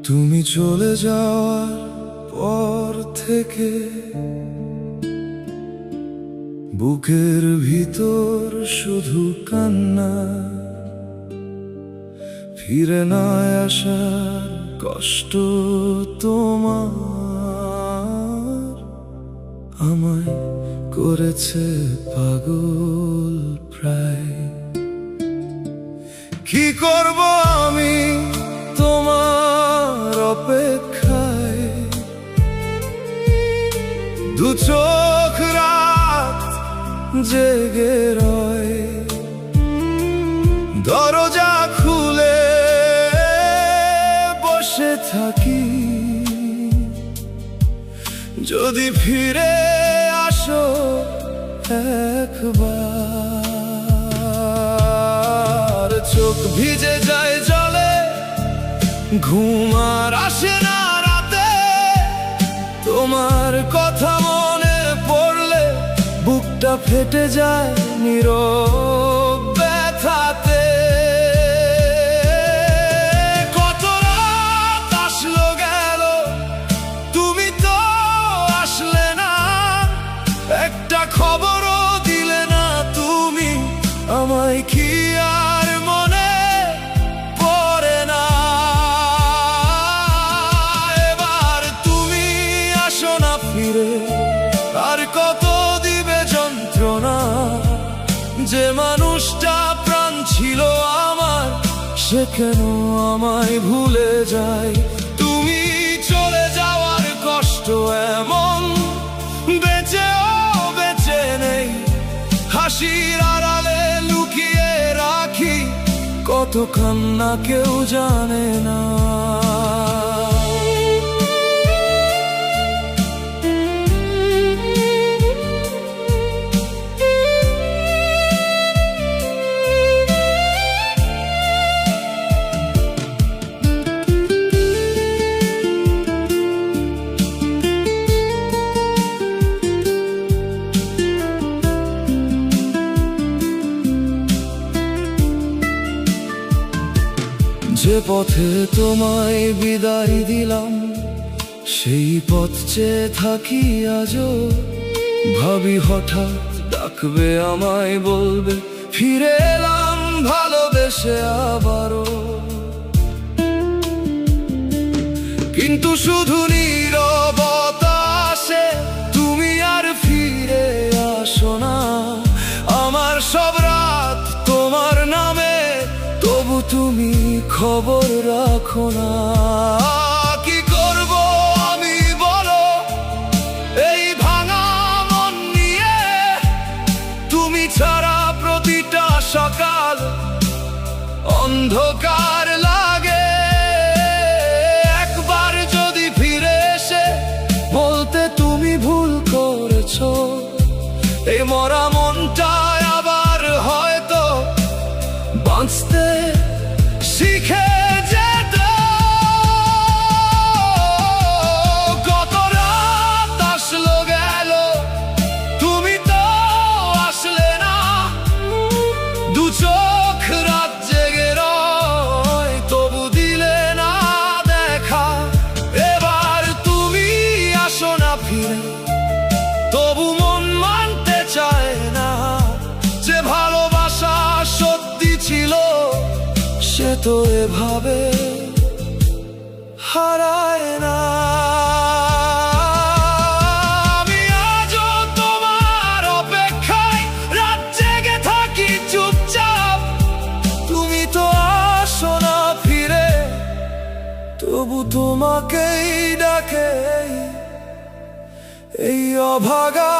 তুমি চলে যাওয়ার পর থেকে বুকের ভিতর শুধু কান্না, ফিরে না আসার কষ্ট তোমার আমায় করেছে পাগল প্রায়। কি করব আমি তোমার অপেক্ষায়, দু চোখ রাত জেগে রয়, দরজা খুলে বসে থাকি। যদি ফিরে আসো একবার, চোখ ভিজে যায় জলে, ঘুম আর আসে না রাতে। তোমার কথা মনে পড়লে বুকটা ফেটে যায় নীরব ব্যথাতে। কত রাত আসলো গেল, তুমি তো আসলে না, একটা খবরও দিলে না তুমি আমায়। কি আর মনে পড়ে না? এবার তুমি আসো না ফিরে, আর কত দিবে যন্ত্রণা? যে মানুষটা প্রাণ ছিল আমার, সে কেন আমায় ভুলে যায়? তুমি চলে যাওয়ার কষ্ট এমন, বেঁচেও বেঁচে নেই, হাসির আড়ালে লুকিয়ে রাখি কত কান্না কেউ জানে না। যে পথে তোমায় বিদায় দিলাম, সেই পথ চেয়ে থাকি আজও। ভাবি হঠাৎ ডাকবে আমায়, বলবে ফিরে এলাম ভালোবেসে আবারও। কিন্তু শুধু নীরবতা আসে, তুমি আর ফিরে আসো না। আমার সব রাত তোমার নামে, তবু তুমি খবর রাখো না। কি করব আমি বলো এই ভাঙা মন নিয়ে? তুমি ছাড়া প্রতিটা সকাল অন্ধকার লাগে। একবার যদি ফিরে এসে বলতে তুমি ভুল করেছো, এই মরা মনটা আবার হয়তো বাঁচতে শিখে যেত। কত রাত আসলো গেল, তুমি তো আসলে না, দু চোখ রাত জেগে রয়, তবু দিলে না দেখা। এবার তুমি আসো না ফিরে, তবু মন মানতে চায় না। যে ভালোবাসা সত্যি ছিল, সে তো এভাবে হারায় না। আমি আজও তোমার অপেক্ষায় রাত জেগে থাকি চুপচাপ। তুমি তো আসো না ফিরে, তবু তোমাকেই ডাকে এই অভাগা